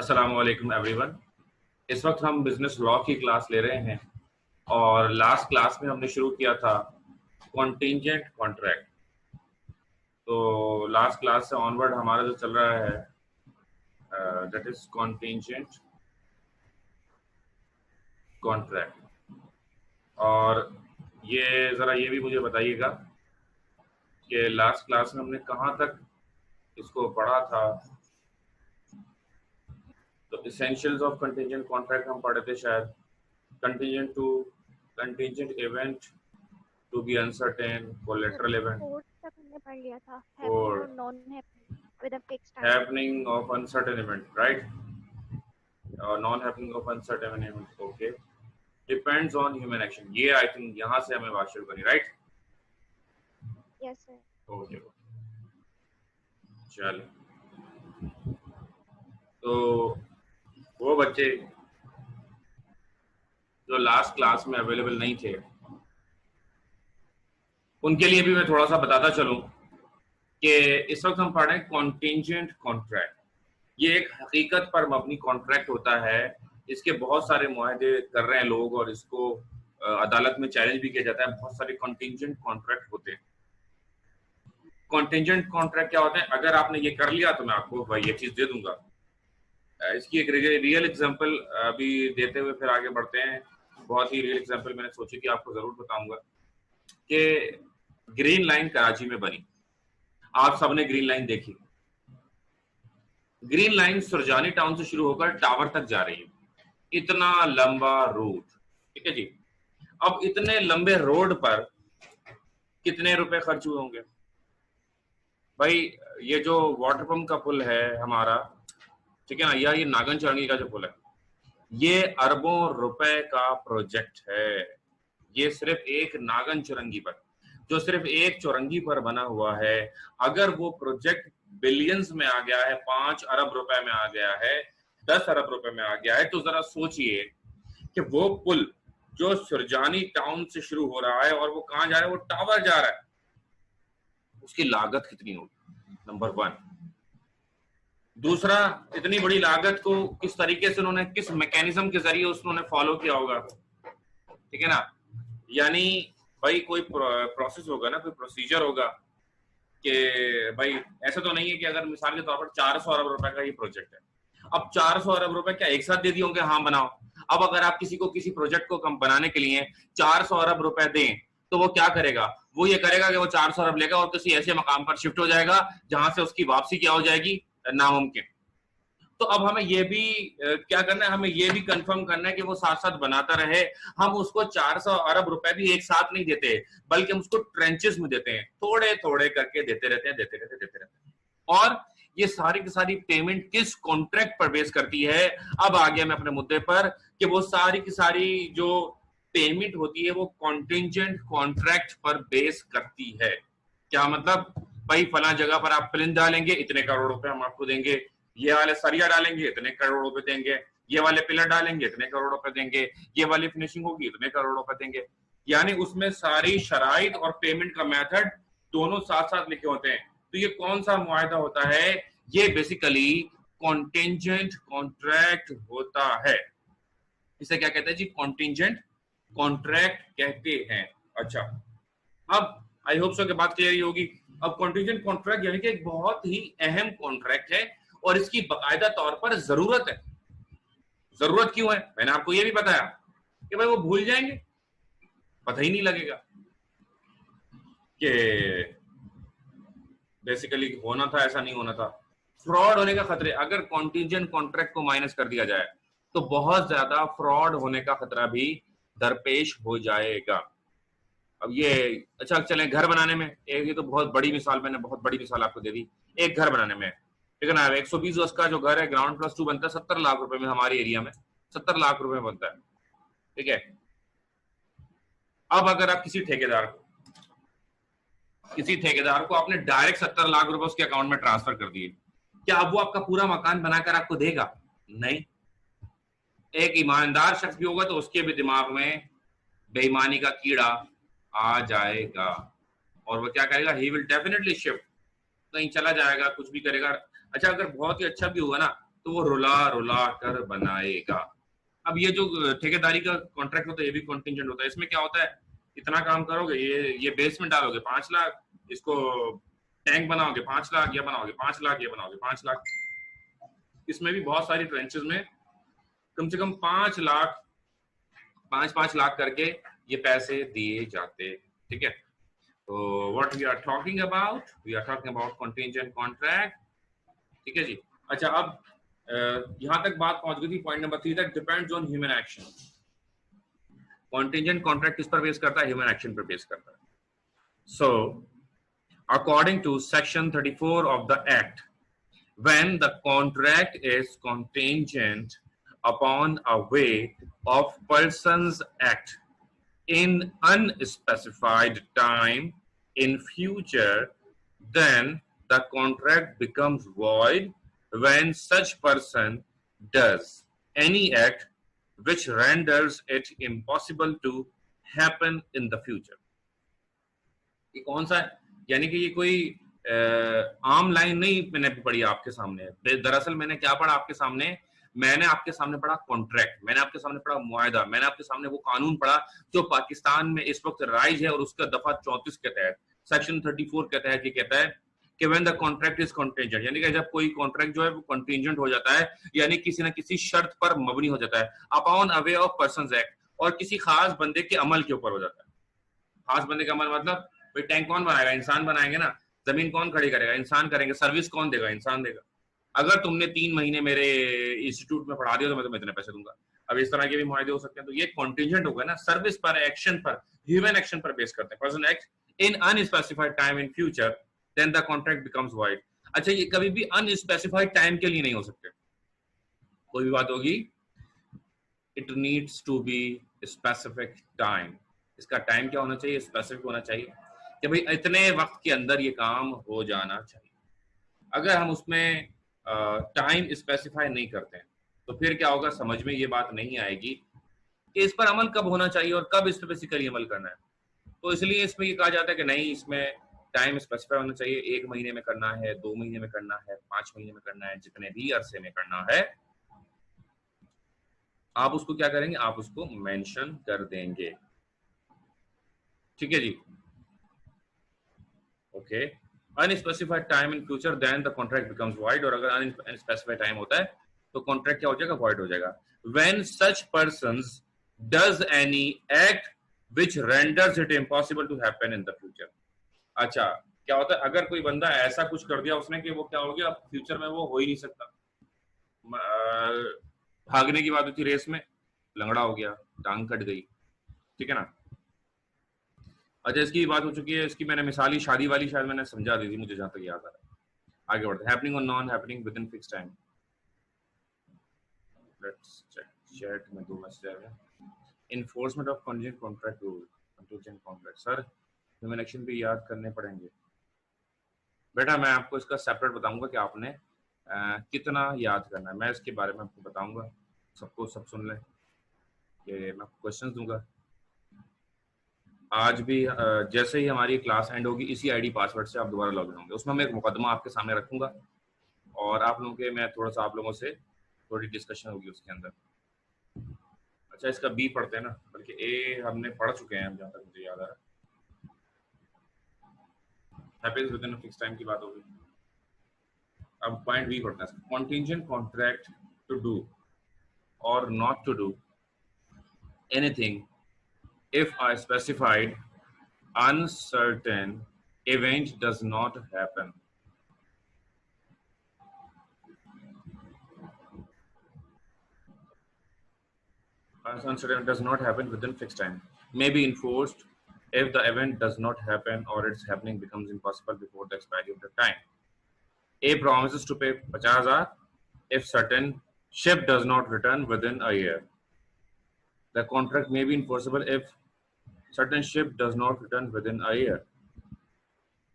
अस्सलाम वालेकुम एवरीवन। इस वक्त हम बिजनेस लॉ की क्लास ले रहे हैं और लास्ट क्लास में हमने शुरू किया था कॉन्टिंजेंट कॉन्ट्रैक्ट। तो लास्ट क्लास से ऑनवर्ड हमारा जो चल रहा है दैट इज कॉन्टिंजेंट कॉन्ट्रैक्ट। और ये ज़रा ये भी मुझे बताइएगा कि लास्ट क्लास में हमने कहाँ तक इसको पढ़ा था। तो इसेंशियल्स ऑफ कंटिंजेंट कॉन्ट्रैक्ट हम पढ़े थे शायद। Contingent event to be uncertain, collateral event fourth तक हमने पढ़ लिया था, हैपनिंग और और non happening with a fixed time. happening of uncertain event, right? Or non-happening of uncertain event, okay. Depends on human action. ये I think यहाँ से हमें बात शुरू करनी, right? Yes sir. Okay. चलो, तो वो बच्चे जो लास्ट क्लास में अवेलेबल नहीं थे उनके लिए भी मैं थोड़ा सा बताता चलूं कि इस वक्त हम पढ़ रहे हैं कॉन्टिंजेंट कॉन्ट्रैक्ट। ये एक हकीकत पर मबनी कॉन्ट्रैक्ट होता है। इसके बहुत सारे मुआहदे कर रहे हैं लोग और इसको अदालत में चैलेंज भी किया जाता है। बहुत सारे कॉन्टिंजेंट कॉन्ट्रैक्ट होते हैं। कॉन्टिंजेंट कॉन्ट्रैक्ट क्या होते हैं? अगर आपने ये कर लिया तो मैं आपको ये चीज दे दूंगा। इसकी एक रियल एग्जांपल अभी देते हुए फिर आगे बढ़ते हैं। बहुत ही रियल एग्जांपल मैंने सोची कि आपको जरूर बताऊंगा कि ग्रीन लाइन कराची में बनी। आप सबने ग्रीन लाइन देखी। ग्रीन लाइन सुरजानी टाउन से शुरू होकर टावर तक जा रही है। इतना लंबा रोड, ठीक है जी। अब इतने लंबे रोड पर कितने रुपए खर्च हुए होंगे भाई? ये जो वाटर पंप का पुल है हमारा, ठीक है ना, या ये नागन चौरंगी का जो पुल है, ये अरबों रुपए का प्रोजेक्ट है। ये सिर्फ एक नागन चौरंगी पर, जो सिर्फ एक चौरंगी पर बना हुआ है, अगर वो प्रोजेक्ट बिलियंस में आ गया है, 5 अरब रुपए में आ गया है, 10 अरब रुपए में आ गया है, तो जरा सोचिए कि वो पुल जो सुरजानी टाउन से शुरू हो रहा है और वो कहां जा रहा है, वो टावर जा रहा है, उसकी लागत कितनी होगी? नंबर 1। दूसरा, इतनी बड़ी लागत को किस तरीके से उन्होंने, किस मैकेनिज्म के जरिए उन्होंने फॉलो किया होगा, ठीक है ना। यानी भाई कोई प्रोसेस होगा ना, कोई प्रोसीजर होगा कि भाई ऐसा तो नहीं है कि अगर मिसाल के तौर पर 400 अरब रुपए का ये प्रोजेक्ट है, अब 400 अरब रुपए क्या एक साथ दे दिए होंगे? हाँ बनाओ। अब अगर आप किसी को किसी प्रोजेक्ट को कम बनाने के लिए 400 अरब रुपए दें तो वो क्या करेगा? वो ये करेगा कि वो 400 अरब लेगा और किसी ऐसे मकाम पर शिफ्ट हो जाएगा जहां से उसकी वापसी क्या हो जाएगी? नामुमकिन। तो अब हमें ये भी क्या करना है? हमें ये भी कंफर्म करना है कि वो साथ साथ बनाता रहे। हम उसको 400 अरब रुपए भी एक साथ नहीं देते, बल्कि हम उसको ट्रेंचेस में देते हैं, थोड़े थोड़े करके देते रहते हैं। और ये सारी की सारी पेमेंट किस कॉन्ट्रैक्ट पर बेस करती है? अब आ गया मैं अपने मुद्दे पर कि वो सारी की सारी जो पेमेंट होती है वो कॉन्टिंजेंट कॉन्ट्रैक्ट पर बेस करती है। क्या मतलब? भाई फला जगह पर आप प्लिंथ डालेंगे, इतने करोड़ रुपए हम आपको देंगे। ये वाले सरिया डालेंगे, इतने करोड़ रुपए देंगे। ये वाले पिलर डालेंगे, इतने करोड़ रुपए देंगे। ये वाली फिनिशिंग होगी, इतने करोड़ रुपए देंगे। यानी उसमें सारी शराइत और पेमेंट का मेथड दोनों साथ साथ लिखे होते हैं। तो ये कौन सा मुआहदा होता है? ये बेसिकली कॉन्टिंजेंट कॉन्ट्रैक्ट होता है। इसे क्या कहते हैं जी? कॉन्टिंजेंट कॉन्ट्रैक्ट कहते हैं। अच्छा, अब आई होप सो कि बात क्लियर होगी। अब कॉन्टिंजेंट कॉन्ट्रैक्ट यानी कि एक बहुत ही अहम कॉन्ट्रैक्ट है और इसकी बाकायदा तौर पर जरूरत है। जरूरत क्यों है? मैंने आपको ये भी बताया कि भाई वो भूल जाएंगे, पता ही नहीं लगेगा कि बेसिकली होना था, ऐसा नहीं होना था। फ्रॉड होने का खतरे, अगर कॉन्टिंजेंट कॉन्ट्रैक्ट को माइनस कर दिया जाए तो बहुत ज्यादा फ्रॉड होने का खतरा भी दरपेश हो जाएगा। अब ये अच्छा चलें घर बनाने में, ये तो बहुत बड़ी मिसाल, मैंने बहुत बड़ी मिसाल आपको दे दी। एक घर बनाने में, ठीक है ना, 120 गज का जो घर है, ग्राउंड प्लस 2 बनता है 70 लाख रुपए में। हमारे एरिया में 70 लाख रुपए में बनता है, ठीक है। अब अगर आप किसी ठेकेदार को आपने डायरेक्ट 70 लाख रुपए उसके अकाउंट में ट्रांसफर कर दिए, क्या अब वो आपका पूरा मकान बनाकर आपको देगा? नहीं। एक ईमानदार शख्स भी होगा तो उसके भी दिमाग में बेईमानी का कीड़ा आ जाएगा और वो क्या करेगा? ही विल डेफिनेटली शिफ्ट, कहीं चला जाएगा, कुछ भी करेगा। अच्छा, अगर बहुत ही अच्छा भी हुआ ना तो वो रुला रुला कर बनाएगा। अब ये जो ठेकेदारी का कॉन्ट्रैक्ट होता है ये भी कॉन्टिंजेंट होता है। इसमें क्या होता है, इतना काम करोगे, ये बेसमेंट डालोगे 5 लाख, इसको टैंक बनाओगे 5 लाख, ये बनाओगे 5 लाख, ये बनाओगे 5 लाख। इसमें भी बहुत सारी ट्रेंचेस में कम से कम 5 लाख 5-5 लाख करके ये पैसे दिए जाते। ठीक है, तो what we are talking about, we are talking about contingent contract. ठीक है जी। अच्छा, अब यहां तक बात पहुंच गई थी पॉइंट नंबर 3 तक, depends on human action. Contingent contract किस पर बेस करता है? ह्यूमन एक्शन पर बेस करता है। सो according to section 34 of the act, when the contract is contingent upon a way of persons act in unspecified time in future, then the contract becomes void when such person does any act which renders it impossible to happen in the future. ये कौन सा है? यानी कि ये कोई आम line नहीं मैंने पढ़ी आपके सामने। दरअसल मैंने क्या पढ़ा आपके सामने, मैंने आपके सामने पढ़ा कॉन्ट्रैक्ट, मैंने आपके सामने पढ़ा मुआहदा, मैंने आपके सामने वो कानून पढ़ा जो पाकिस्तान में इस वक्त राइज है और उसका दफा 34 के तहत सेक्शन 34 के तहत ये कहता है कि when the contract is contingent, यानी कि जब कोई कॉन्ट्रैक्ट जो है वो कॉन्टिंजेंट हो जाता है, यानी किसी न किसी शर्त पर मबनी हो जाता है, upon a way of persons act, और किसी खास बंदे के अमल के ऊपर हो जाता है। खास बंदे का अमल मतलब भाई टैंक कौन बनाएगा? इंसान बनाएंगे ना। जमीन कौन खड़ी करेगा? इंसान करेंगे। सर्विस कौन देगा? इंसान देगा। अगर तुमने 3 महीने मेरे इंस्टीट्यूट में पढ़ा दिया तो मैं तुम्हें इतने पैसे दूंगा। अब इस तरह के भी मुआहदे हो सकते हैं। तो ये कॉन्टिंजेंट होगा ना, सर्विस पर, एक्शन पर, ह्यूमन एक्शन पर बेस करते हैं। Person act in unspecified time in future, then the contract becomes void. अच्छा, ये कभी भी अनस्पेसिफाइड टाइम के लिए नहीं हो सकते। कोई भी बात होगी, it needs to be specific time. इसका टाइम क्या होना चाहिए? स्पेसिफिक होना चाहिए कि भाई इतने वक्त के अंदर ये काम हो जाना चाहिए। अगर हम उसमें टाइम स्पेसिफाई नहीं करते हैं तो फिर क्या होगा, समझ में ये बात नहीं आएगी कि इस पर अमल कब होना चाहिए और कब इस पर बेसिकली अमल करना है। तो इसलिए इसमें ये कहा जाता है कि नहीं, इसमें टाइम स्पेसिफाई होना चाहिए। 1 महीने में करना है, 2 महीने में करना है, 5 महीने में करना है, जितने भी अरसे में करना है आप उसको क्या करेंगे? आप उसको मेंशन कर देंगे। ठीक है जी, okay. Unspecified time in future, then the contract becomes void. और अगर अनस्पेसिफाइड टाइम होता है तो कॉन्ट्रैक्ट क्या हो जाएगा? वॉइड हो जाएगा। When such persons does any act which renders it impossible to happen in the future. अच्छा, क्या होता है अगर कोई बंदा ऐसा कुछ कर दिया उसने कि वो क्या हो गया, अब फ्यूचर में वो हो ही नहीं सकता। भागने की बात होती रेस में, लंगड़ा हो गया, टांग कट गई, ठीक है ना। अच्छा, इसकी बात हो चुकी है, इसकी मैंने मिसाली शादी वाली शायद मैंने समझा दी थी, मुझे जहां तक याद आ रहा है। आगे बढ़ते हैं। हैपनिंग और non happening within fix time. Let's check chat में 2 मैसेज आ गए। Enforcement of contingent contract rule. Contingent contract sir human action भी याद करने पड़ेंगे बेटा। मैं आपको इसका सेपरेट बताऊंगा कि आपने कितना याद करना है। मैं इसके बारे में आपको बताऊंगा, सबको सब सुन लें कि मैं क्वेश्चन दूंगा। आज भी जैसे ही हमारी क्लास एंड होगी इसी आईडी पासवर्ड से आप दोबारा लॉगिन होंगे। उसमें मैं एक मुकदमा आपके सामने रखूंगा और आप लोगों के मैं थोड़ा सा आप लोगों से थोड़ी डिस्कशन होगी उसके अंदर। अच्छा, इसका बी पढ़ते हैं ना, बल्कि ए हमने पढ़ चुके हैं जहाँ तक मुझे याद आ रहा है। Happens within fix time की बात होगी। अब पॉइंट बी पढ़ते हैं। कॉन्टिंजेंट कॉन्ट्रैक्ट टू डू और not to do anything if a specified uncertain event does not happen. Uncertain does not happen within fixed time. May be enforced if the event does not happen or its happening becomes impossible before the expiry of the time. A promises to pay 50,000 if certain ship does not return within a year. The contract may be enforceable if certain ship does not return within a year.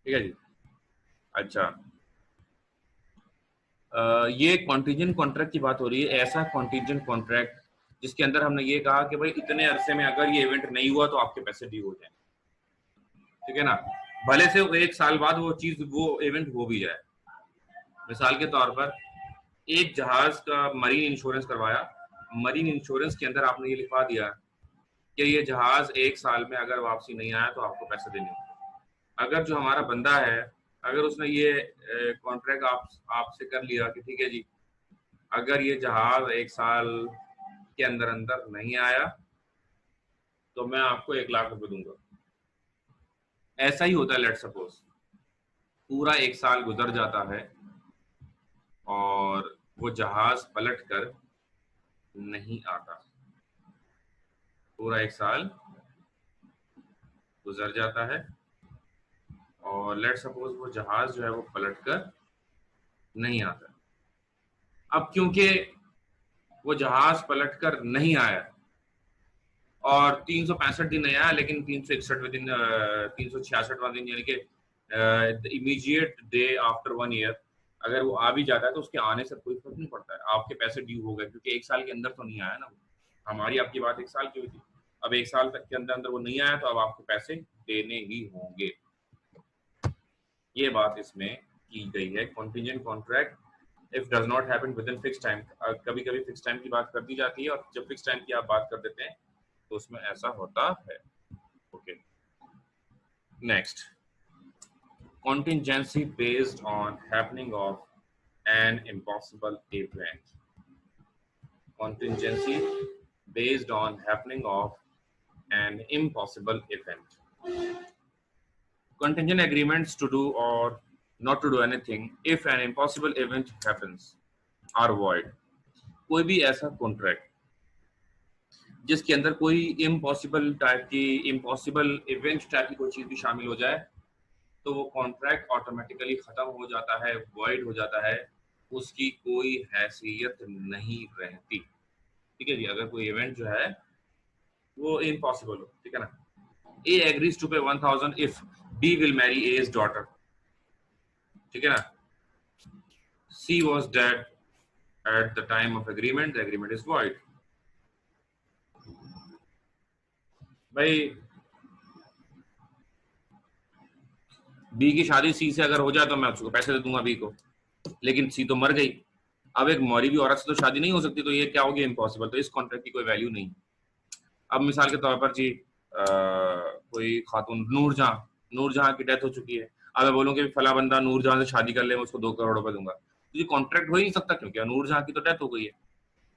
ठीक है जी। अच्छा, ये contingent contract की बात हो रही है। ऐसा कॉन्टिजेंट कॉन्ट्रैक्ट जिसके अंदर हमने ये कहा कि भाई इतने अरसे में अगर ये इवेंट नहीं हुआ तो आपके पैसे ड्यू हो जाए, ठीक है ना। भले से 1 साल बाद वो चीज, वो इवेंट हो भी जाए। मिसाल के तौर पर एक जहाज का मरीन इंश्योरेंस करवाया, मरीन इंश्योरेंस के अंदर आपने ये लिखवा दिया कि ये जहाज 1 साल में अगर वापसी नहीं आया तो आपको पैसे देने होंगे। अगर जो हमारा बंदा है, अगर उसने ये कॉन्ट्रैक्ट आपसे कर लिया कि ठीक है जी, अगर ये जहाज 1 साल के अंदर अंदर नहीं आया तो मैं आपको 1 लाख रुपए दूंगा। ऐसा ही होता है, लेट सपोज पूरा 1 साल गुजर जाता है और वो जहाज पलट कर नहीं आता, पूरा 1 साल गुजर जाता है और लेट सपोज वो जहाज जो है वो पलट कर नहीं आता। अब क्योंकि वो जहाज पलट कर नहीं आया और 365 दिन नहीं आया, लेकिन 361वें दिन 366वां दिन यानी कि इमीडिएट डे आफ्टर 1 ईयर अगर वो आ भी जाता है तो उसके आने से कोई फर्क नहीं पड़ता है, आपके पैसे ड्यू हो गए क्योंकि 1 साल के अंदर तो नहीं आया ना। हमारी आपकी बात 1 साल की हुई थी, अब 1 साल तक के अंदर अंदर वो नहीं आया तो अब आपको पैसे देने ही होंगे। ये बात इसमें की गई है। Contingent contract if does not happen with in fix time, कभी कभी फिक्स टाइम की बात कर दी जाती है और जब फिक्स टाइम की आप बात कर देते हैं तो उसमें ऐसा होता है। Okay, next, contingency based on happening of an impossible event. Contingency based on happening of an impossible event. Contingent agreements to do or not to do anything if an impossible event happens are void. कोई भी ऐसा contract जिसके अंदर कोई impossible type की, impossible event type की कोई चीज भी शामिल हो जाए तो वो कॉन्ट्रैक्ट ऑटोमेटिकली खत्म हो जाता है, वॉइड हो जाता है, उसकी कोई हैसियत नहीं रहती। ठीक है जी, अगर कोई इवेंट जो है वो इम्पॉसिबल हो, ठीक है ना। A agrees to pay 1000 if B will marry A's daughter, ठीक है ना। C was dead at the time of agreement, the agreement is void। भाई बी की शादी सी से अगर हो जाए तो मैं उसको पैसे दे दूंगा बी को, लेकिन सी तो मर गई। अब एक मरी हुई औरत से तो शादी नहीं हो सकती, तो ये क्या हो गया, इम्पॉसिबल। तो इस कॉन्ट्रैक्ट की कोई वैल्यू नहीं। अब मिसाल के तौर पर जी कोई खातून नूरजहां की डेथ हो चुकी है, अब मैं बोलूँ कि फला बंदा नूरजहां से शादी कर ले, मैं उसको 2 करोड़ रुपए दूंगा, तो ये कॉन्ट्रैक्ट हो ही नहीं सकता क्योंकि नूरजहां की तो डेथ हो गई है।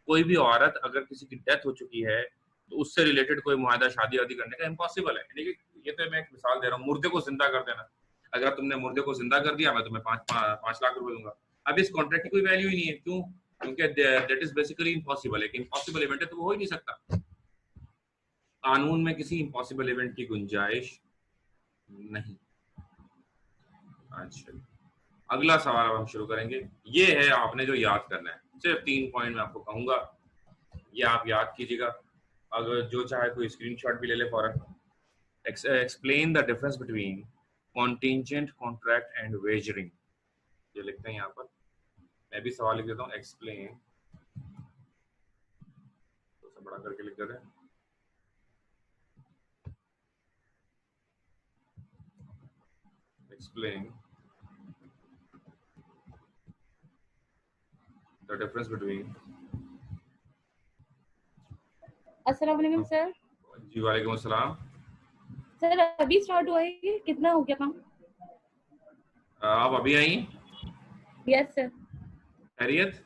कोई भी औरत अगर किसी की डेथ हो चुकी है तो उससे रिलेटेड कोई मुआहदा शादी वादी करने का इम्पॉसिबल है। यानी कि ये तो मैं एक मिसाल दे रहा हूँ, मुर्दे को जिंदा कर देना, अगर तुमने मुर्दे को जिंदा कर दिया मैं तुम्हें 5 लाख रुपए दूंगा। अब इस कॉन्ट्रैक्ट की कोई वैल्यू ही नहीं है, क्यों? क्योंकि दैट इज बेसिकली इम्पॉसिबल। एक इम्पॉसिबल इवेंट है तो वो हो ही नहीं सकता। कानून में किसी इम्पॉसिबल इवेंट की गुंजाइश नहीं। अच्छा, अगला सवाल अब हम शुरू करेंगे। ये है आपने जो याद करना है, सिर्फ 3 पॉइंट मैं आपको कहूंगा, ये आप याद कीजिएगा। अगर जो चाहे कोई स्क्रीनशॉट भी ले ले फौरन। Explain the difference between contingent contract and wagering, ये लिखते हैं यहाँ पर। मैं भी सवाल लिख देता हूँ, एक्सप्लेन, तो बड़ा करके लिख देते हैं। Explain the difference between। अस्सलाम वालेकुम सर। जी वालेकुम अस्सलाम। सर अभी स्टार्ट हुआ है, कितना हो गया काम? आप अभी आई? Yes sir. खैरियत?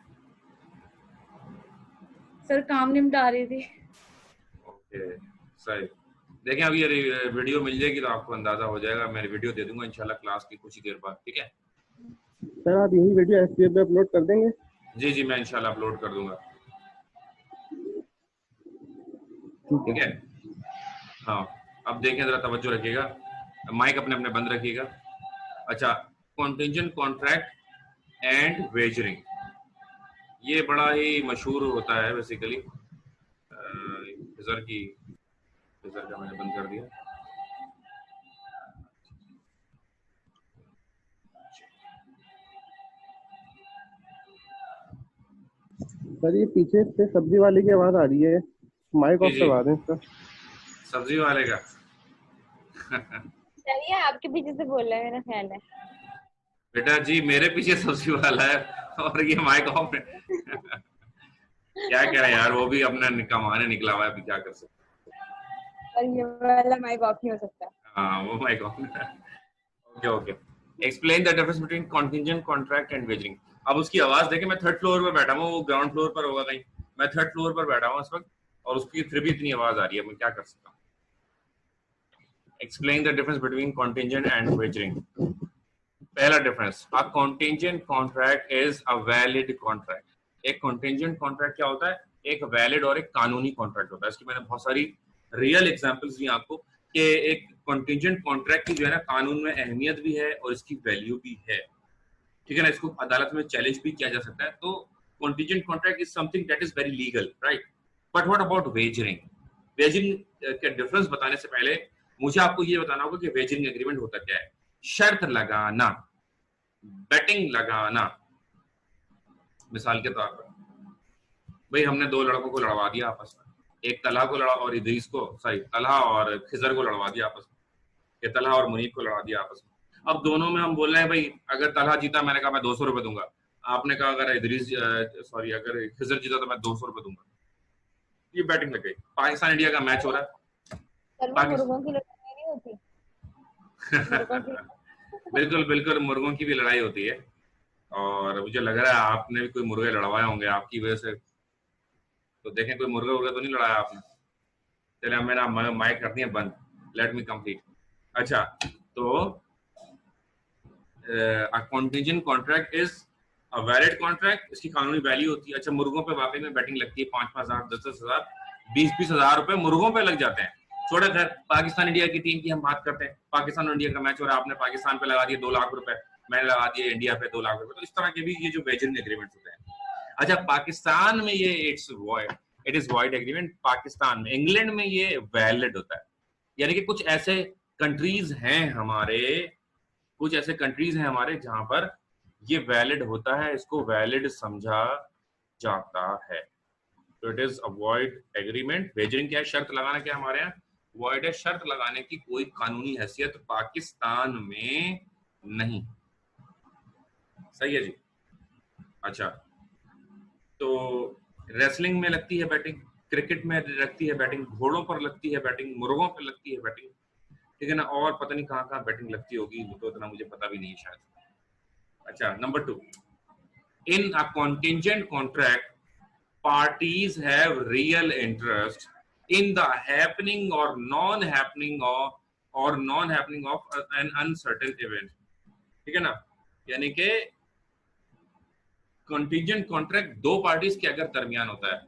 सर काम निपटा रही थी। ओके सही। देखें अभी ये वीडियो मिल जाएगी तो आपको अंदाजा हो जाएगा। मैं वीडियो दे दूंगा इंशाल्लाह क्लास की कुछ ही देर बाद, ठीक है सर? आप यही वीडियो एसपीएफ पे अपलोड कर देंगे? जी जी, मैं इंशाल्लाह अपलोड कर दूंगा, ठीक है। हाँ, अब देखें जरा, तवज्जो रखिएगा, माइक अपने अपने बंद रखिएगा। अच्छा, कॉन्टिंजेंट कॉन्ट्रैक्ट एंड वेजरिंग, ये बड़ा ही मशहूर होता है बेसिकली। फिजर का मैंने बंद कर दिया। सर ये पीछे से सब्जी वाले की आवाज आ रही है, माइक ऑफ करवा दें इसका। सब्जी वाले का सर ये आपके पीछे से बोल रहा है, मेरा ख्याल है। बेटा जी मेरे पीछे सब्जी वाला है और ये माइक ऑफ है। क्या करें यार, वो भी अपना कमाने निकला हुआ है, अभी क्या कर सकते। और ये वाला माइक ऑफ नहीं हो सकता। हाँ वो माइक ऑफ है। Okay okay, explain the difference between contingent contract and wagering. अब उसकी आवाज देखे, मैं थर्ड फ्लोर पर बैठा हूँ, वो ग्राउंड फ्लोर पर होगा कहीं, मैं थर्ड फ्लोर पर बैठा हूँ इस वक्त, और उसकी फिर भी इतनी आवाज आ रही है, मैं क्या कर सकता हूँ। Explain the difference between contingent and wagering. पहला difference, a contingent contract is a valid contract. एक कॉन्टिंजेंट कॉन्ट्रैक्ट क्या होता है, एक वैलिड और एक कानूनी कॉन्ट्रैक्ट होता है। इसकी मैंने बहुत सारी रियल एग्जांपल्स दी आपको कि एक कॉन्टिंजेंट कॉन्ट्रैक्ट की जो है ना कानून में अहमियत भी है और इसकी वैल्यू भी है, ठीक है ना, इसको अदालत में चैलेंज भी किया जा सकता है। तो contingent contract is something that is very legal, right. But what about wagering? Wagering के डिफरेंस बताने से पहले मुझे आपको ये बताना होगा कि वेजरिंग एग्रीमेंट होता क्या है। शर्त लगाना, बेटिंग लगाना। मिसाल के तौर पर भाई हमने दो लड़कों को लड़वा दिया आपस में, एक तलहा को लड़ा और इदरीस को, सॉरी तलहा और खिजर को लड़वा दिया आपस में, या तलहा और मुनीब को लड़ा दिया आपस में। अब दोनों में हम बोल रहे हैं भाई अगर तलहा जीता मैंने कहा मैं 200 रुपए दूंगा, आपने कहा अगर इदरीस सॉरी अगर खिजर जीता तो मैं 200 रुपए दूंगा। ये बैटिंग लग गई। पाकिस्तान इंडिया का मैच हो रहा है, मुर्गों की लड़ाई नहीं होती। मुर्गों की बिल्कुल बिल्कुल, मुर्गों की भी लड़ाई होती है, और मुझे लग रहा है आपने भी कोई मुर्गे लड़वाए होंगे आपकी वजह से। तो देखें कोई मुर्गा वुर्गा तो नहीं लड़ाया आपने। चलिए अब मेरा माइक कर दिया बंद, लेट मी कंप्लीट। अच्छा तो contingent contract is a valid contract, इसकी कानूनी वैल्यू होती है। अच्छा मुर्गों पे वाकई में बैटिंग लगती है, 5-5 हजार, 10-10 हजार, 20-20 हजार रुपए मुर्गों पे लग जाते हैं। छोड़े खैर, पाकिस्तान इंडिया की टीम की हम बात करते हैं। पाकिस्तान और इंडिया का मैच हो रहा है, आपने पाकिस्तान पे लगा दिए 2 लाख रुपए, मैंने लगा दिए इंडिया पे 2 लाख रुपए। तो इस तरह के भी ये जो वेजरिंग एग्रीमेंट्स होते हैं। अच्छा पाकिस्तान में ये it is void agreement, Pakistan में, इंग्लैंड में ये वैलिड होता है। यानी कि कुछ ऐसे कंट्रीज हैं हमारे, कुछ ऐसे कंट्रीज हैं हमारे जहां पर ये वैलिड होता है, इसको वैलिड समझा जाता है। तो it is a void agreement. Wagering क्या है, शर्त लगाना। क्या हमारे यहाँ वॉइड है, शर्त लगाने की कोई कानूनी हैसियत पाकिस्तान में नहीं। सही है जी। अच्छा तो रेसलिंग में लगती है बैटिंग, क्रिकेट में लगती है बैटिंग, घोड़ों पर लगती है बैटिंग, मुर्गों पर लगती है बैटिंग, ठीक है ना, और पता नहीं कहाँ कहाँ बैटिंग लगती होगी, वो तो इतना मुझे पता भी नहीं है शायद। अच्छा number 2, in a contingent contract parties have real interest in the happening or non-happening of an uncertain event, ठीक है ना। यानी कि कंटिजेंट कॉन्ट्रैक्ट दो पार्टीज के अगर दरमियान होता है,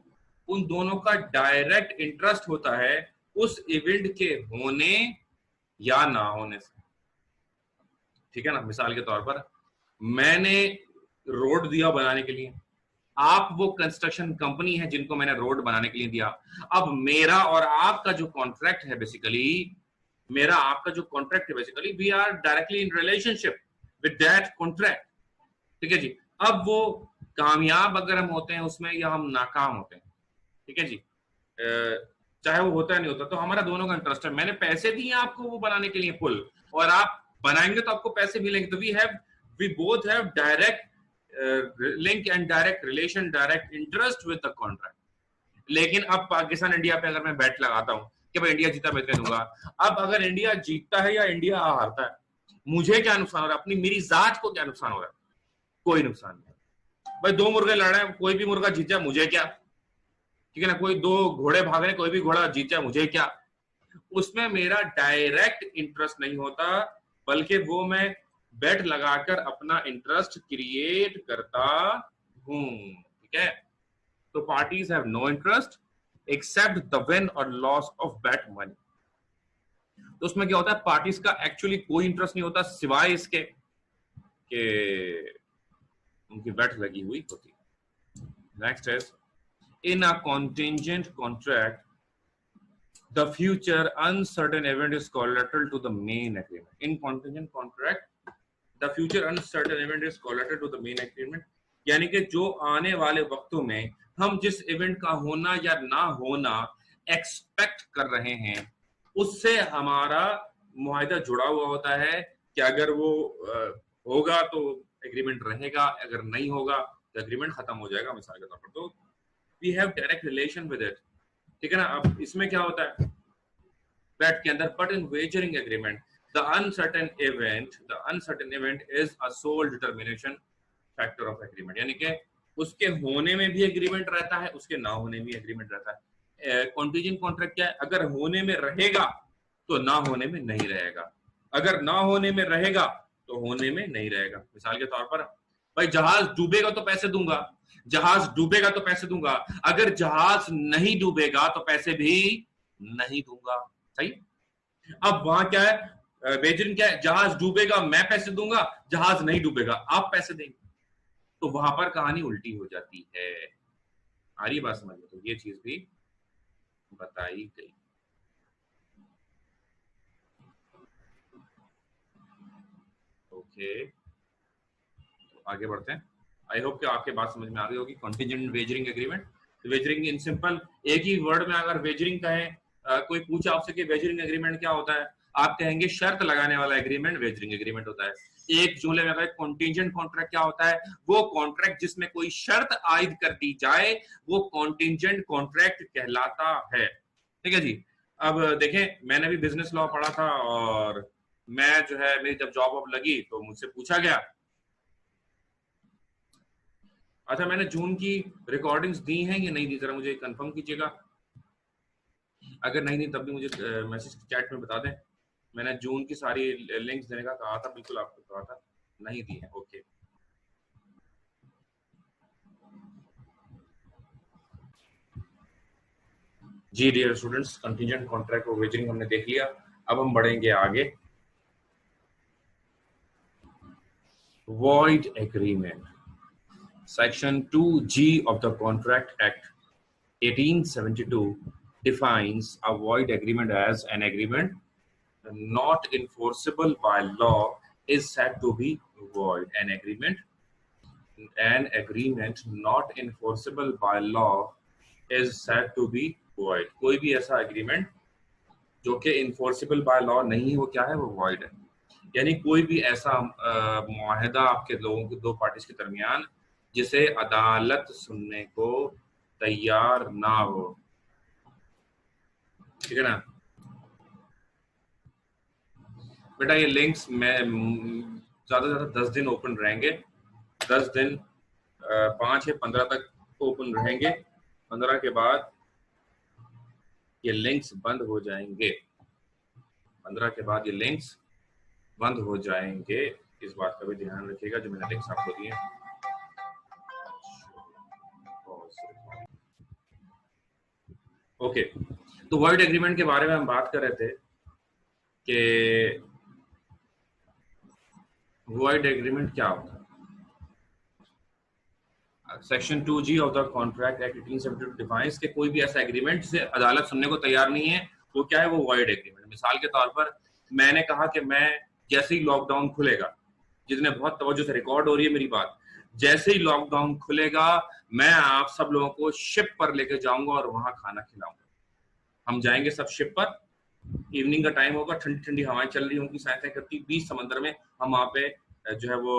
उन दोनों का डायरेक्ट इंटरेस्ट होता है उस इवेंट के होने या ना होने से, ठीक है ना। मिसाल के तौर पर मैंने रोड दिया बनाने के लिए, आप वो कंस्ट्रक्शन कंपनी है जिनको मैंने रोड बनाने के लिए दिया। अब मेरा और आपका जो कॉन्ट्रैक्ट है बेसिकली, मेरा आपका जो कॉन्ट्रैक्ट है basically, we are directly in relationship with that contract, ठीक है जी। अब वो कामयाब अगर हम होते हैं उसमें या हम नाकाम होते हैं, ठीक है जी, चाहे वो होता है नहीं होता, तो हमारा दोनों का इंटरेस्ट है। मैंने पैसे दिए आपको वो बनाने के लिए पुल, और आप बनाएंगे तो आपको पैसे मिलेंगे। तो we both have direct link and direct relation, direct interest with the contract. लेकिन अब पाकिस्तान इंडिया पे अगर मैं बैट लगाता हूं कि भाई इंडिया जीता मैं इतने दूंगा, अब अगर इंडिया जीतता है या इंडिया हारता है, मुझे क्या नुकसान हो रहा है, अपनी मेरी जात को क्या नुकसान हो रहा है? कोई नुकसान नहीं भाई। 2 मुर्गे लड़ रहे हैं, कोई भी मुर्गा जीत जाए मुझे क्या, ठीक है ना। कोई 2 घोड़े भाग रहे हैं, कोई भी घोड़ा जीत जाए मुझे क्या, उसमें मेरा डायरेक्ट इंटरेस्ट नहीं होता, बल्कि वो मैं बेट लगाकर अपना इंटरेस्ट क्रिएट करता हूं, ठीक है। तो parties have no interest except the win और लॉस ऑफ बेट मनी। तो उसमें क्या होता है, पार्टीज का एक्चुअली कोई इंटरेस्ट नहीं होता सिवाय इसके कि उनकी बेट लगी हुई होती है। Next is in a contingent contract the future uncertain event is collateral to the main agreement. In contingent contract the future uncertain event is collateral to the main agreement, यानी कि जो आने वाले वक्तों में हम जिस इवेंट का होना या ना होना एक्सपेक्ट कर रहे हैं, उससे हमारा मुआहिदा जुड़ा हुआ होता है कि अगर वो होगा तो एग्रीमेंट रहेगा, अगर नहीं होगा तो एग्रीमेंट खत्म हो जाएगा मिसाल के तौर पर। तो we have direct relation with it, ठीक है ना। अब इसमें क्या होता है बैट के अंदर, but in wagering agreement the uncertain event is a sole determination factor of agreement, यानी कि उसके होने में भी एग्रीमेंट रहता है, उसके ना होने में भी एग्रीमेंट रहता है। कॉन्टीजेंट कॉन्ट्रैक्ट क्या है, अगर होने में रहेगा तो ना होने में नहीं रहेगा, अगर ना होने में रहेगा तो होने में नहीं रहेगा। मिसाल के तौर पर भाई जहाज डूबेगा तो पैसे दूंगा, जहाज डूबेगा तो पैसे दूंगा, अगर जहाज नहीं डूबेगा तो पैसे भी नहीं दूंगा, सही। अब वहां क्या है वेजरिंग क्या है, जहाज डूबेगा मैं पैसे दूंगा, जहाज नहीं डूबेगा आप पैसे देंगे, तो वहां पर कहानी उल्टी हो जाती है। आ रही बात समझ में, तो ये चीज भी बताई गई। ओके तो आगे बढ़ते हैं। आई होप कि आपके बात समझ में आ गई होगी। Contingent wagering agreement, wagering in simple एक ही वर्ड में अगर वेजरिंग कहें, कोई पूछे आपसे कि वेजरिंग एग्रीमेंट क्या होता है, आप कहेंगे शर्त लगाने वाला एग्रीमेंट वेजरिंग एग्रीमेंट होता है। एक जुमले में अगर कॉन्टिजेंट कॉन्ट्रैक्ट क्या होता है, वो कॉन्ट्रैक्ट जिसमें कोई शर्त आयद कर दी जाए वो कॉन्टिजेंट कॉन्ट्रैक्ट कहलाता है, ठीक है जी। अब देखें मैंने भी बिजनेस लॉ पढ़ा था और मैं जो है मेरी जब जॉब अब लगी तो मुझसे पूछा गया, अच्छा मैंने जून की रिकॉर्डिंग्स दी हैं या नहीं दी, जरा मुझे कंफर्म कीजिएगा। अगर नहीं दी तब भी मुझे मैसेज चैट में बता दें। मैंने जून की सारी लिंक्स देने का कहा था, बिल्कुल आपको कहा था, नहीं दी है। ओके जी डियर स्टूडेंट्स, कंटीजेंट कॉन्ट्रैक्ट और वेजरिंग हमने देख लिया। अब हम बढ़ेंगे आगे। Void agreement, Section 2G of the Contract Act 1872 defines a void agreement as an agreement not enforceable by law is said to be void. An agreement not enforceable by law is said to be void. कोई भी ऐसा agreement जो कि enforceable by law नहीं है वो क्या है, वो void है। यानी कोई भी ऐसा मुआहदा आपके लोगों के दो पार्टीज के दरमियान जिसे अदालत सुनने को तैयार ना हो, ठीक है ना। बेटा ये लिंक्स में ज्यादा से ज्यादा 10 दिन ओपन रहेंगे, 10 दिन 5 या 15 तक ओपन रहेंगे, 15 के बाद ये लिंक्स बंद हो जाएंगे, 15 के बाद ये लिंक्स बंद हो जाएंगे। इस बात का भी ध्यान रखिएगा जो मैंने लिंक्स आपको दिए। ओके तो वर्ड एग्रीमेंट के बारे में हम बात कर रहे थे कि वर्ड एग्रीमेंट क्या होता है। Section 2G of the contract act 1872 defines कि कोई भी ऐसा एग्रीमेंट जिसे अदालत सुनने को तैयार नहीं है वो क्या है, वो वर्ड एग्रीमेंट। मिसाल के तौर पर मैंने कहा कि मैं जैसे ही लॉकडाउन खुलेगा, जितने बहुत तवज्जो से रिकॉर्ड हो रही है मेरी बात, जैसे ही लॉकडाउन खुलेगा मैं आप सब लोगों को शिप पर लेके जाऊंगा और वहां खाना खिलाऊंगा। हम जाएंगे सब शिप पर, इवनिंग का टाइम होगा, ठंडी ठंडी हवाएं चल रही होंगी सहायता करती 20 समंदर में, हम वहां पे जो है वो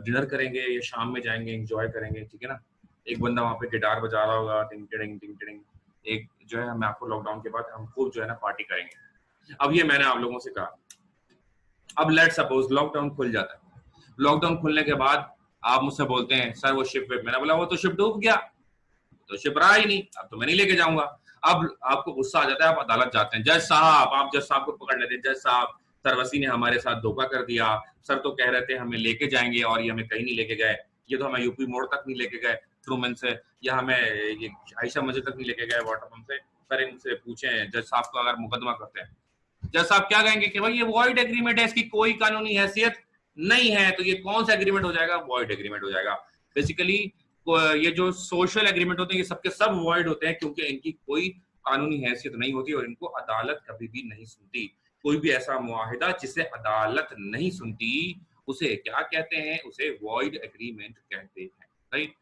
डिनर करेंगे या शाम में जाएंगे, एंजॉय करेंगे, ठीक है ना। एक बंदा वहां पे गिटार बजा रहा होगा, टिंग टिंग टिंग टिंग, एक जो है मैं आपको लॉकडाउन के बाद हम खूब जो है ना पार्टी करेंगे। अब ये मैंने आप लोगों से कहा, अब लेट्स सपोज लॉकडाउन खुल जाता है, लॉकडाउन खुलने के बाद आप मुझसे बोलते हैं सर वो शिप पे, मैंने बोला वो तो शिप डूब गया, तो शिप रहा ही नहीं, अब तो मैं नहीं लेके जाऊंगा। अब आपको गुस्सा आ जाता है, आप अदालत जाते हैं, जज साहब, आप जज साहब को पकड़ लेते हैं, जज साहब सरवसी ने हमारे साथ धोखा कर दिया, सर तो कह रहे थे हमें लेके जाएंगे और ये हमें कहीं नहीं लेके गए, ये तो हमें यूपी मोड़ तक नहीं लेके गए ट्रूमन से, या हमें ये आयशा मस्जिद तक नहीं लेके गए वाटर पंप से। सर इनसे पूछें जज साहब को, अगर मुकदमा करते हैं जज साहब क्या कहेंगे कि भाई ये वॉइड एग्रीमेंट है, इसकी कोई कानूनी हैसियत नहीं है, तो ये कौन सा एग्रीमेंट हो जाएगा, वॉइड एग्रीमेंट हो जाएगा। बेसिकली ये जो सोशल एग्रीमेंट होते हैं ये सबके सब वॉइड होते हैं क्योंकि इनकी कोई कानूनी हैसियत नहीं होती और इनको अदालत कभी भी नहीं सुनती। कोई भी ऐसा मुआहिदा जिसे अदालत नहीं सुनती उसे क्या कहते हैं, उसे वॉइड एग्रीमेंट कहते हैं, right.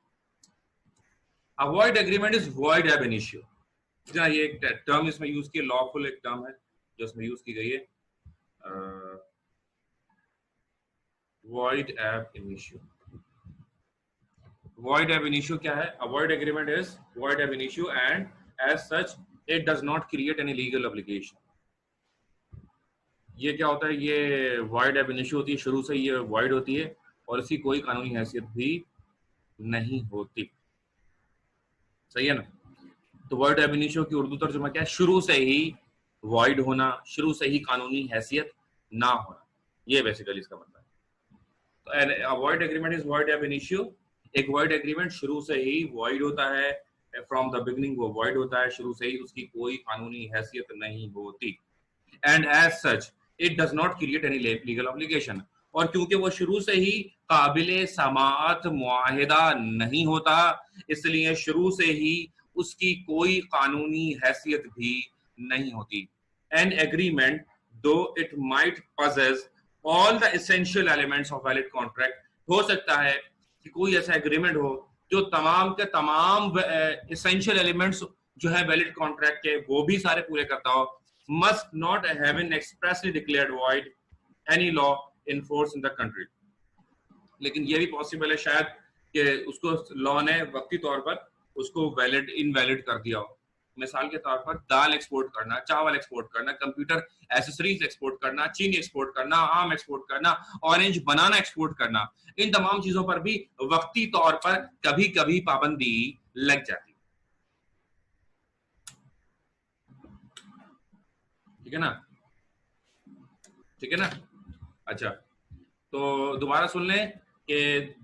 A void agreement is void ab initio। ये एक टर्म इसमें यूज की, लॉफुल एक टर्म है जो इसमें यूज की गई है, void ab initio. Void ab initio क्या है? A void agreement is void ab initio and as such it does not create any legal obligation. ये क्या होता है? ये void ab initio होती है, शुरू से ये void होती है और इसकी कोई कानूनी हैसियत भी नहीं होती। सही है ना? तो void ab initio की उर्दू तर्जुमा क्या है? शुरू से ही void होना, शुरू से ही कानूनी हैसियत ना होना, ये बेसिकली इसका मतलब है। तो void agreement is void ab initio। एक void agreement शुरू से ही void होता है, from the beginning वो void होता है, शुरू से ही उसकी कोई कानूनी हैसियत नहीं होती। And as such it does not create any legal obligation। और क्योंकि वो शुरू से ही काबिले समाअत मुआहिदा नहीं होता, इसलिए शुरू से ही उसकी कोई कानूनी हैसियत भी नहीं होती। An agreement, though it might possess all the essential elements of valid contract, हो सकता है कि कोई ऐसा एग्रीमेंट हो जो तमाम के तमाम एसेंशियल एलिमेंट्स जो है वैलिड कॉन्ट्रैक्ट के वो भी सारे पूरे करता हो, must not have been expressly declared void any law in force in the country। लेकिन ये भी पॉसिबल है शायद कि उसको लॉ ने वक्ती तौर पर उसको वैलिड इनवैलिड कर दिया हो। मिसाल के तौर पर दाल एक्सपोर्ट करना, चावल एक्सपोर्ट करना, कंप्यूटर एसेसरीज एक्सपोर्ट करना, चीनी एक्सपोर्ट करना, आम एक्सपोर्ट करना, ऑरेंज बनाना एक्सपोर्ट करना, इन तमाम चीजों पर भी वक्ती तौर पर कभी कभी पाबंदी लग जाती है। ठीक है ना? ठीक है ना? अच्छा, तो दोबारा सुन लें कि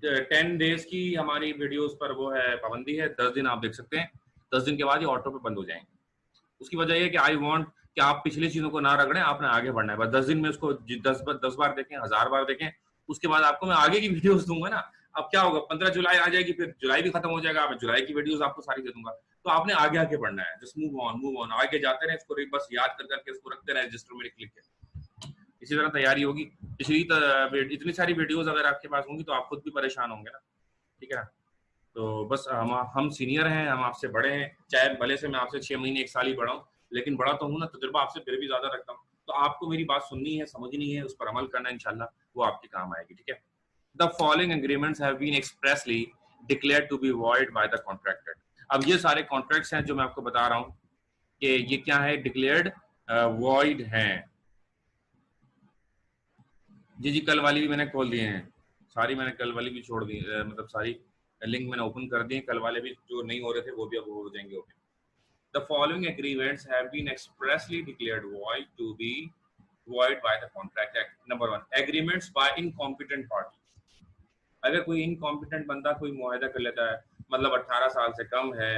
10 डेज की हमारी वीडियोस पर वो है पाबंदी है, 10 दिन आप देख सकते हैं, 10 दिन के बाद ये ऑटो पे बंद हो जाएंगे। उसकी वजह ये कि आई वांट कि आप पिछली चीजों को ना रगड़ें, आपने आगे बढ़ना है। बस 10 दिन में उसको 10 बार देखें, 1000 बार देखें, उसके बाद आपको मैं आगे की वीडियोस दूंगा ना। अब क्या होगा, 15 जुलाई आ जाएगी, फिर जुलाई भी खत्म हो जाएगा, मैं जुलाई की वीडियोस आपको सारी दे दूंगा। तो आपने आगे आगे बढ़ना है, जस्ट मूव ऑन, आगे जाते रहे, इसको बस याद कर करके इसको रखते रहे रजिस्टर में क्लिक करके। इसी तरह तैयारी होगी। पिछली इतनी सारी वीडियोस अगर आपके पास होंगी तो आप खुद भी परेशान होंगे ना। ठीक है ना? तो बस हम सीनियर हैं, हम आपसे बड़े हैं, चाहे भले से मैं आपसे 6 महीने 1 साल ही बड़ा हूँ, लेकिन बड़ा तो हूँ ना, तजुर्बा आपसे फिर भी ज्यादा रखता हूँ। तो आपको मेरी बात सुननी है, समझनी है, उस पर अमल करना है, इंशाल्लाह वो आपके काम आएगी। ठीक है? The following agreements have been expressly declared to be void by the contractor. अब ये सारे कॉन्ट्रैक्ट्स हैं जो मैं आपको बता रहा हूँ कि ये क्या है, डिक्लेयर्ड वॉइड हैं। जी कल वाली भी मैंने खोल दिए हैं, सारी मैंने कल वाली भी छोड़ दी, मतलब सारी लिंक मैंने ओपन कर दिए, कल वाले भी जो नहीं हो रहे थे वो भी अब हो जाएंगे open. The following agreements have been expressly declared void to be void by the contract act. Number 1, agreements by incompetent party. अगर कोई इनकॉम्पिटेंट बंदा कोई मुआहदा कर लेता है, मतलब 18 साल से कम है,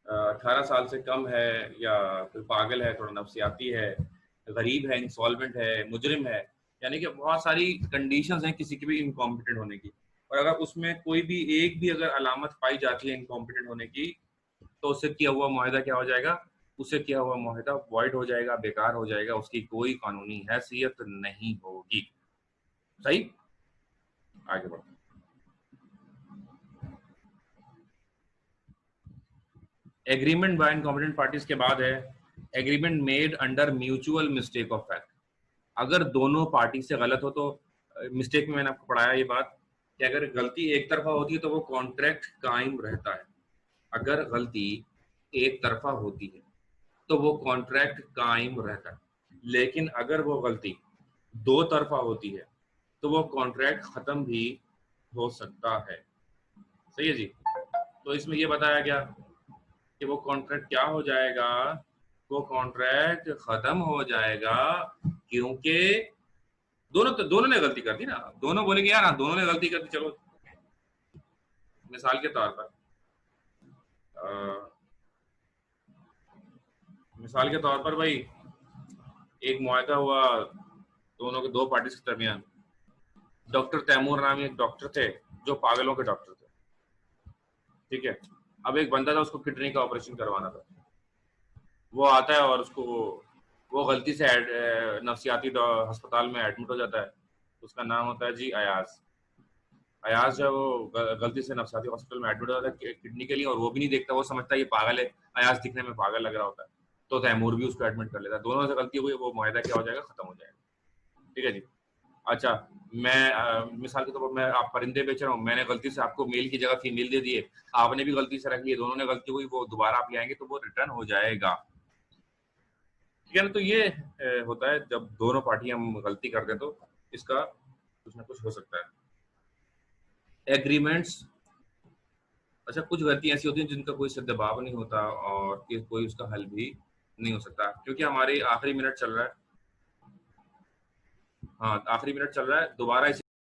18 साल से कम है, या कोई पागल है, थोड़ा नफसियाती है, गरीब है, इंसॉल्वेंट है, मुजरिम है, यानी कि बहुत सारी कंडीशंस हैं किसी की भी इनकॉम्पिटेंट होने की, और अगर उसमें कोई भी एक भी अगर अलामत पाई जाती है इनकॉम्पिटेंट होने की, तो उससे किया हुआ मुआहदा क्या हो जाएगा, उससे किया हुआ मुआहदा वॉइड हो जाएगा, बेकार हो जाएगा, उसकी कोई कानूनी हैसियत नहीं होगी। सही? आगे बढ़ो। एग्रीमेंट बाय इनकॉम्पिटेंट पार्टीज के बाद है agreement made under mutual mistake of fact. अगर दोनों पार्टी से गलत हो तो, मिस्टेक में मैंने आपको पढ़ाया ये बात कि अगर गलती एक तरफा होती है तो वो कॉन्ट्रैक्ट कायम रहता है। अगर गलती एक तरफा होती है तो वो कॉन्ट्रैक्ट कायम रहता है, लेकिन अगर वो गलती 2 तरफा होती है तो वो कॉन्ट्रैक्ट खत्म भी हो सकता है। सही है जी? तो इसमें ये बताया गया कि वो कॉन्ट्रैक्ट क्या हो जाएगा, वो कॉन्ट्रैक्ट खत्म हो जाएगा, क्योंकि दोनों ने गलती कर दी ना। दोनों बोलेंगे यार दोनों ने गलती कर दी, चलो मिसाल के तौर पर भाई एक मुआहदा हुआ दोनों के 2 पार्टीज के दरमियान। डॉक्टर तैमूर नामी एक डॉक्टर थे जो पागलों के डॉक्टर थे। ठीक है? अब एक बंदा था, उसको किडनी का ऑपरेशन करवाना था, वो आता है और उसको वो गलती से नफसियाती अस्पताल में एडमिट हो जाता है। उसका नाम होता है जी अयाज। अयाज जो वो गलती से नफसियाती हॉस्पिटल में एडमिट हो जाता है किडनी के लिए, और वो भी नहीं देखता, वो समझता है ये पागल है, अयाज दिखने में पागल लग रहा होता है, तो तैमूर भी उसको एडमिट कर लेता है। दोनों से गलती हुई, वो मुआहदा क्या हो जाएगा, खत्म हो जाएगा। ठीक है जी। अच्छा, मैं मिसाल के तौर पर मैं आप परिंदे बेच रहा हूँ, मैंने गलती से आपको मेल की जगह फीमेल दे दिए, आपने भी गलती से रख लिए, दोनों ने गलती हुई, वो दोबारा आप ले आएंगे तो वो रिटर्न हो जाएगा। ठीक है ना। तो ये होता है जब दोनों पार्टी हम गलती करते हैं तो इसका कुछ ना कुछ हो सकता है। एग्रीमेंट्स, अच्छा कुछ गलतियां ऐसी होती हैं जिनका कोई सद्भाव नहीं होता और कि कोई उसका हल भी नहीं हो सकता, क्योंकि हमारे आखिरी मिनट चल रहा है। हाँ, आखिरी मिनट चल रहा है, दोबारा